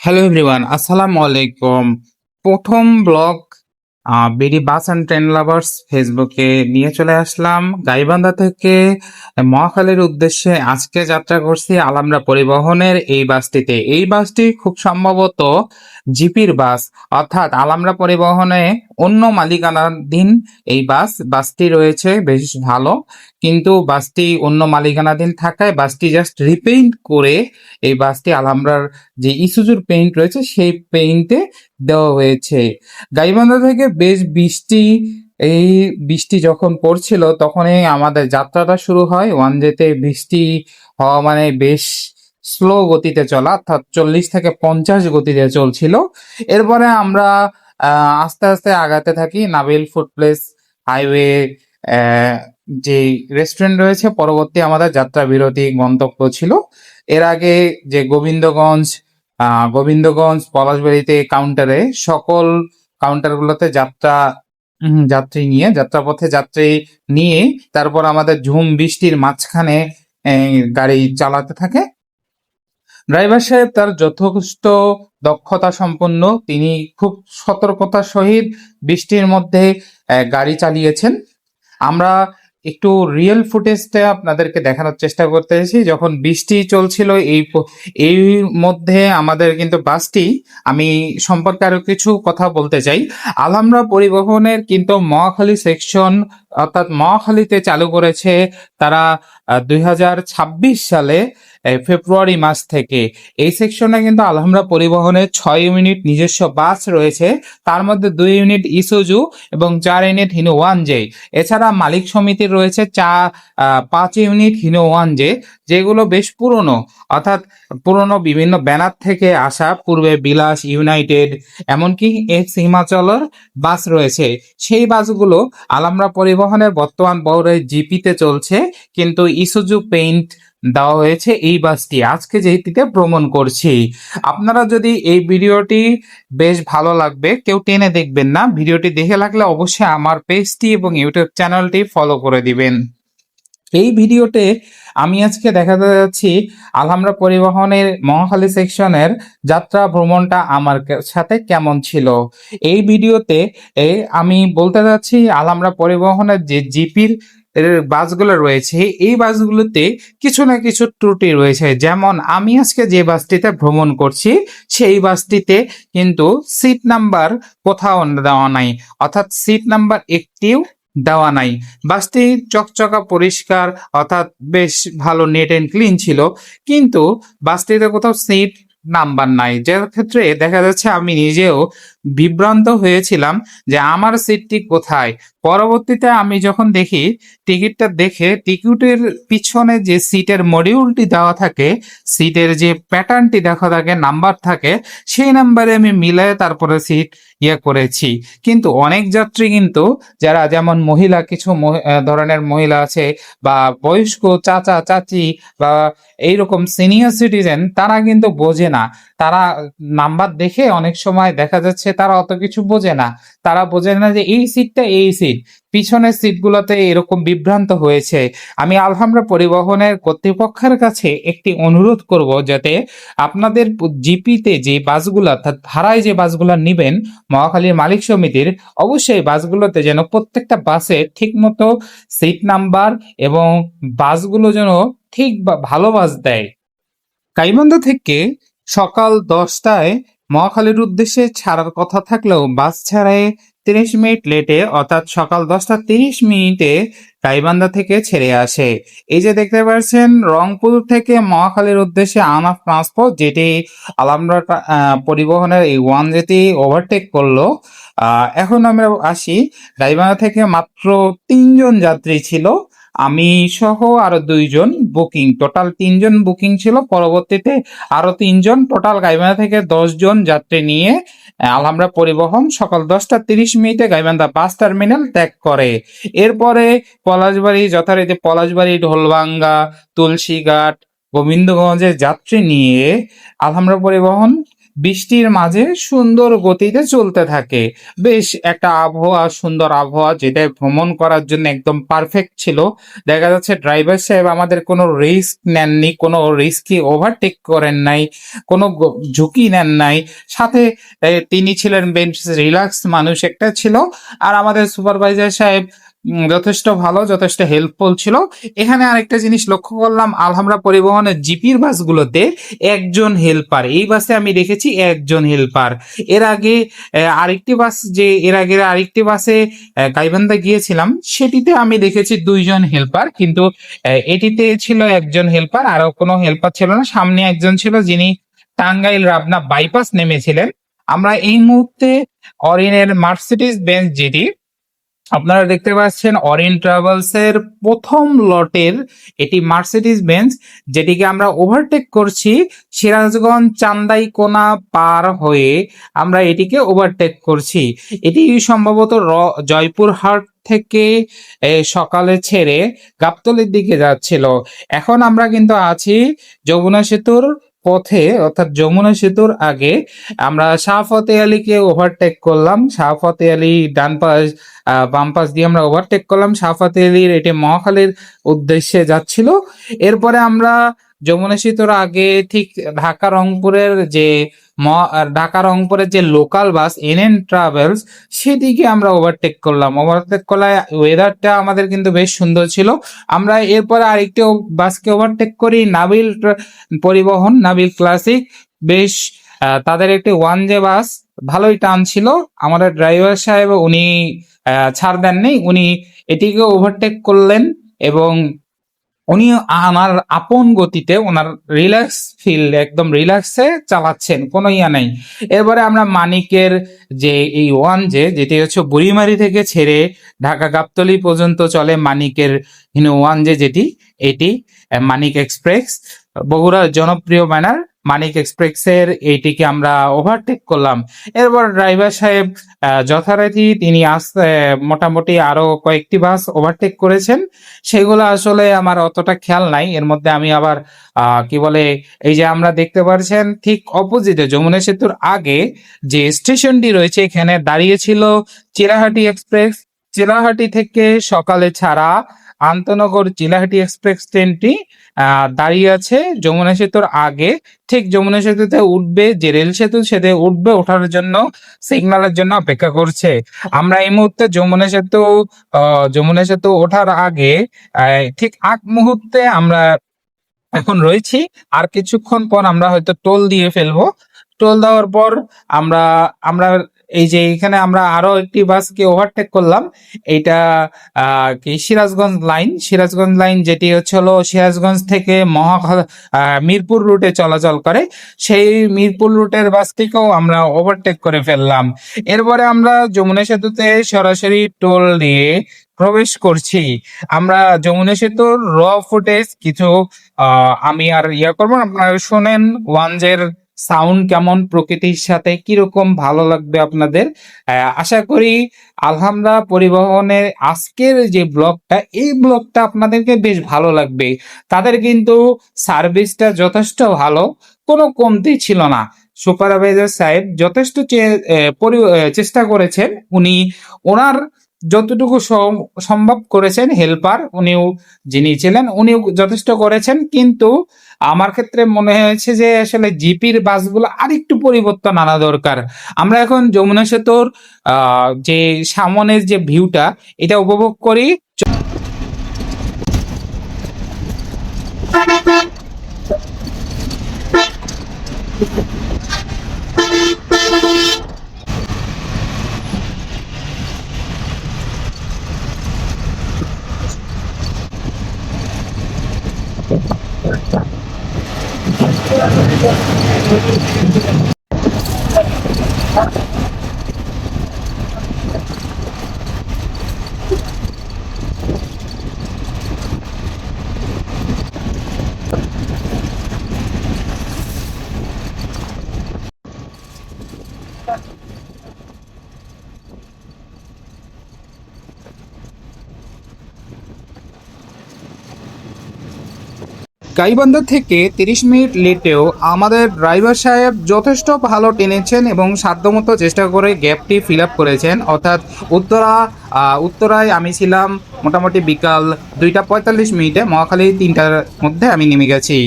Hello everyone, আসসালামু আলাইকুম। প্রথম blog BD bus and train lovers ফেসবুকে নিয়ে চলে আসলাম। গাইবান্ধা থেকে মহাখালীর উদ্দেশ্যে আজকে যাত্রা করছি আলামরা পরিবহনের এই বাসটিতে। এই বাসটি খুব সম্ভবত জিপির বাস, অর্থাৎ আলামরা পরিবহনে অন্য মালিকানাধীন এই বাসটি রয়েছে বেশ ভালো, কিন্তু বাসটি অন্য মালিকানাধীন থাকায় বাসটি জাস্ট রিপেইন্ট করে এই বাসটি আলহামরার যে ইসুজুর পেইন্ট রয়েছে সেই পেইন্টে দেওয়া হয়েছে। গাইবান্ধা থেকে বেশ এই বৃষ্টি যখন পড়ছিল তখনই আমাদের যাত্রাটা শুরু হয়। ওয়ান যেতে বৃষ্টি হওয়া মানে বেশ স্লো গতিতে চলা, অর্থাৎ 40 থেকে 50 গতিতে চলছিল। এরপরে আমরা আস্তে আস্তে আগাতে থাকি। নাবিল ফুড প্লেস হাইওয়ে যে রেস্টুরেন্ট রয়েছে পরবর্তী আমাদের যাত্রা বিরতি গন্তব্য ছিল। এর আগে যে গোবিন্দগঞ্জ পলাশবাড়িতে কাউন্টারে সকল কাউন্টারগুলোতে যাত্রাপথে যাত্রী নিয়ে তারপর আমাদের ঝুম বৃষ্টির মাঝখানে গাড়ি চালাতে থাকে। ড্রাইভার সাহেব তার যথেষ্ট দক্ষতা সম্পন্ন, তিনি খুব সতর্কতার সহিত বৃষ্টির মধ্যে গাড়ি চালিয়েছেন। আমরা একটু রিয়েল ফুটেজটা আপনাদেরকে দেখানোর চেষ্টা করতেছি। যখন বৃষ্টি চলছিল এই মধ্যে আমাদের কিন্তু বাসটি, আমি সম্পর্কে আরো কিছু কথা বলতে চাই। আলহামরা পরিবহনের কিন্তু মহাখালী সেকশন, অর্থাৎ মহাখালীতে চালু করেছে তারা 2026 সালে ফেব্রুয়ারি মাস থেকে। এই সেকশনে কিন্তু আলহামরা পরিবহনের 6 ইউনিট নিজস্ব বাস রয়েছে, তার মধ্যে 2 ইউনিট ইসুজু এবং 4 ইউনিট হিনো 1J। এছাড়া মালিক সমিতির রয়েছে 5 ইউনিট হিনো 1J, যেগুলো বেশ পুরনো, অর্থাৎ পুরনো বিভিন্ন ব্যানার থেকে আসা। পূর্বে বিলাস, ইউনাইটেড, এমনকি এক্স হিমাচলের বাস রয়েছে। সেই বাসগুলো আলামরা পরিবহনের বর্তমান বহরে জিপিতে চলছে, কিন্তু ইসুজু পেইন্ট দেওয়া হয়েছে এই বাসটি আজকে যেটিতে ভ্রমণ করছি। আপনারা যদি এই ভিডিওটি বেশ ভালো লাগবে, কেউ টেনে দেখবেন না। ভিডিওটি দেখে লাগলে অবশ্যই আমার পেজটি এবং ইউটিউব চ্যানেলটি ফলো করে দিবেন। এই ভিডিওতে আমি আজকে দেখাতে যাচ্ছি আলহামরা পরিবহনের মহাখালী সেকশনের যাত্রা ভ্রমণটা আমার সাথে কেমন ছিল। এই ভিডিওতে আমি বলতে যাচ্ছি আলহামরা পরিবহনের যে জিপির বাসগুলো রয়েছে এই বাসগুলোতে কিছু না কিছু ত্রুটি রয়েছে। যেমন আমি আজকে যে বাসটিতে ভ্রমণ করছি সেই বাসটিতে কিন্তু সিট নাম্বার কোথাও দেওয়া নাই, অর্থাৎ সিট নাম্বার একটিও দেওয়া নাই। বাসটি চকচকা পরিষ্কার, অর্থাৎ বেশ ভালো নেট এন্ড ক্লিন ছিল, কিন্তু বাসটিতে কোথাও সিট নাম্বার নাই, যার ক্ষেত্রে দেখা যাচ্ছে আমি নিজেও বিভ্রান্ত হয়েছিলাম যে আমার সিটটি কোথায়। পরবর্তীতে আমি যখন দেখি টিকিটটা দেখে, টিকিটের পিছনে যে সিটের মডিউলটি দেওয়া থাকে, সিটের যে প্যাটার্নটি দেখা থাকে, নাম্বার থাকে, সেই নাম্বারে আমি মিলায়ে তারপরে সিট করেছি। কিন্তু অনেক যাত্রী কিন্তু যারা যেমন মহিলা, কিছু ধরনের মহিলা আছে বা বয়স্ক চাচা চাচি বা এইরকম সিনিয়র সিটিজেন, তারা কিন্তু বোঝে না। তারা নাম্বার দেখে অনেক সময় দেখা যাচ্ছে তারা অত কিছু বোঝে না। তারা বোঝে না যে এই সিটটা এই সিট, পিছনের সিটগুলোতে এরকম বিভ্রান্ত হয়েছে। আমি আলহামরা পরিবহনের কর্তৃপক্ষের কাছে একটি অনুরোধ করব, যাতে আপনাদের জিপিতে যে বাসগুলো, অর্থাৎ ভাড়ায় যে বাসগুলো নেবেন মহাখালীর মালিক সমিতির, অবশ্যই বাসগুলোতে যেন প্রত্যেকটা বাসে ঠিক মতো সিট নাম্বার এবং বাসগুলো যেন ঠিক বা ভালো বাস দেয়। গাইবান্ধা থেকে সকাল 10টায় মহাখালীর উদ্দেশ্যে ছাড়ার কথা থাকলেও বাস ছাড়ায় 30 মিনিট লেটে, অর্থাৎ সকাল 10টা 30 মিনিটে গাইবান্ধা থেকে ছেড়ে আসে। এই যে দেখতে পাচ্ছেন রংপুর থেকে মহাখালীর উদ্দেশ্যে আনাফ ট্রান্সপোর্ট, যেটি আলামরা পরিবহনের এই 1J ওভারটেক করলো। এখন আমরা আসি, গাইবান্ধা থেকে মাত্র 3 জন যাত্রী ছিল, আমি সহ আরো 2 জন বুকিং, টোটাল 3 জন বুকিং ছিল। পরবর্তীতে আরো 3 জন, টোটাল গাইবান্ধা থেকে 10 জন যাত্রী নিয়ে আলহামরা পরিবহন সকাল 10টা 30 মিনিটে গাইবান্ধা বাস টার্মিনাল ত্যাগ করে। এরপরে পলাশবাড়ি, যথারীতি পলাশবাড়ি, ঢোলভাঙ্গা, তুলসীঘাট, গোবিন্দগঞ্জের যাত্রী নিয়ে আলহামরা পরিবহন বৃষ্টির মাঝে সুন্দর গতিতে চলতে থাকে। বেশ একটা আবহাওয়া, সুন্দর আবহাওয়া, যেটা ভ্রমণ করার জন্য একদম পারফেক্ট ছিল। দেখা যাচ্ছে ড্রাইভার সাহেব আমাদের কোনো রিস্ক নেননি, কোনো রিস্কি ওভারটেক করেন নাই, কোনো ঝুঁকি নেন নাই। সাথে তিনি ছিলেন বেশ রিল্যাক্স মানুষ একটা ছিল। আর আমাদের সুপারভাইজার সাহেব যথেষ্ট ভালো, যথেষ্ট হেল্পফুল ছিল। এখানে আরেকটা জিনিস লক্ষ্য করলাম, আলহামরা পরিবহনের জিপির বাসগুলোতে একজন হেল্পার, এই বাসে আমি দেখেছি একজন হেল্পার। এর আগে আরেকটি বাসে গাইবান্ধা গিয়েছিলাম, সেটিতে আমি দেখেছি 2জন হেল্পার, কিন্তু এটিতে ছিল একজন হেল্পার, আরো কোনো হেল্পার ছিল না। সামনে একজন ছিল যিনি টাঙ্গাইল রাবনা বাইপাস নেমেছিলেন। আমরা এই মুহূর্তে অরিনের মার্সিডিজ বেঞ্চ, যেটি আপনারা দেখতে পাচ্ছেন অরিন ট্রাভেলস এর প্রথম লটের এটি মার্সিডিজ বেঞ্চ, যেটিকে আমরা ওভারটেক করছি সিরাজগঞ্জ চান্দাইকোনা পার হয়ে আমরা এটিকে ওভারটেক করছি। এটি সম্ভবত জয়পুরহাট থেকে সকালে ছেড়ে গাবতলীর দিকে যাচ্ছিল। এখন আমরা কিন্তু আছি যমুনা সেতুর পথে, অর্থাৎ যমুনা সেতুর আগে আমরা শাহ ফতে আলীকে ওভারটেক করলাম। শাহ ফতে আলী ডান পাশ বাম পাশ দিয়ে আমরা ওভারটেক করলাম। শাহ ফতে আলীর এটি মহাখালীর উদ্দেশ্যে যাচ্ছিল। এরপরে আমরা যমুনা সেতুর আগে ঠিক ঢাকা রংপুরের যে লোকাল বাস এনএন ট্রাভেলস, সেটিকে আমরা ওভারটেক করলাম। ওভারটেক করলে ওয়েদারটা আমাদের কিন্তু বেশ সুন্দর ছিল। আমরা এরপরে আরেকটি বাসকে ওভারটেক করি, নাবিল পরিবহন, নাবিল ক্লাসিক। বেশ তাদের একটি 1J বাস, ভালোই টান ছিল। আমাদের ড্রাইভার সাহেব উনি ছাড় দেননি, উনি এটিকে ওভারটেক করলেন এবং উনি আমার আপন গতিতে, ওনার রিল্যাক্স ফিল, একদম রিল্যাক্সে চালাচ্ছেন, কোনো ইয়া নাই। এরপরে আমরা মানিকের যে এই 1J, যেটি হচ্ছে বুড়িমারি থেকে ছেড়ে ঢাকা গাবতলী পর্যন্ত চলে, মানিকের 1J, যেটি এটি মানিক এক্সপ্রেস, বগুড়ার জনপ্রিয় ব্যানার মানিক এক্সপ্রেসের এইটিকে আমরা ওভারটেক করলাম। এরপর ড্রাইভার সাহেব যথারীতি তিনি মোটামুটি আরো কয়েকটি বাস ওভারটেক করেছেন, সেগুলো আসলে আমার অতটা খেয়াল নাই। এর মধ্যে আমি আবার কি বলে, এই যে আমরা দেখতে পাচ্ছেন ঠিক অপোজিটে যমুনা সেতুর আগে যে স্টেশনটি রয়েছে, এখানে দাঁড়িয়েছিল চিলাহাটি এক্সপ্রেস। চিলাহাটি থেকে সকালে ছাড়া আন্তনগর চিলাহাটি এক্সপ্রেস ট্রেনটি দাঁড়িয়ে আছে যমুনা সেতুর আগে। ঠিক যমুনা সেতুতে উঠবে, যে রেল সেতু সেতু উঠবে, ওঠার জন্য সিগন্যালের জন্য অপেক্ষা করছে। আমরা এই মুহূর্তে যমুনা সেতু ওঠার আগে ঠিক আগ মুহূর্তে আমরা এখন রয়েছি। আর কিছুক্ষণ পর আমরা হয়তো টোল দিয়ে ফেলবো। টোল দেওয়ার পর আমরা আমরা এই যে এখানে আমরা আরো একটি বাসকে ওভারটেক করলাম। এইটা কি সিরাজগঞ্জ লাইন, যেটি হলো সিরাজগঞ্জ থেকে মিরপুর রুটে চলাচল করে, সেই মিরপুর রুটের বাসটিকেও আমরা ওভারটেক করে ফেললাম। এরপরে আমরা যমুনা সেতুতে সরাসরি টোল দিয়ে প্রবেশ করছি। আমরা যমুনা সেতুর ফুটেজ কিছু আমি আর করবো না, আপনারা শোনেন 1J-র সাউন্ড কেমন, প্রকৃতির সাথে কিরকম ভালো লাগবে আপনাদের। আশা করি আলহামরা পরিবহনের আজকের যে ব্লগটা, এই ব্লগটা আপনাদেরকে বেশ ভালো লাগবে। তাদের কিন্তু সার্ভিসটা যথেষ্ট ভালো, কোনো কমতি ছিল না। সুপারভাইজার সাহেব যথেষ্ট চেষ্টা করেছেন, উনি ওনার যতটুকু সম্ভব করেছেন। হেল্পার উনিও যিনি ছিলেন, উনিও যথেষ্ট করেছেন, কিন্তু আমার ক্ষেত্রে মনে হয়েছে যে আসলে জিপির বাসগুলো আরেকটু পরিবর্তন আনা দরকার। আমরা এখন যমুনা সেতুর যে সামনের যে ভিউটা, এটা উপভোগ করি। গাইবান্ধা থেকে 30 মিনিট লেটেও আমাদের ড্রাইভার সাহেব যথেষ্ট ভালো টেনেছেন এবং সাধ্যমতো চেষ্টা করে গ্যাপটি ফিল আপ করেছেন। অর্থাৎ উত্তরায় আমি ছিলাম মোটামুটি বিকাল 2টা 45 মিনিটে, মহাখালী 3টার মধ্যে আমি নেমে গেছি।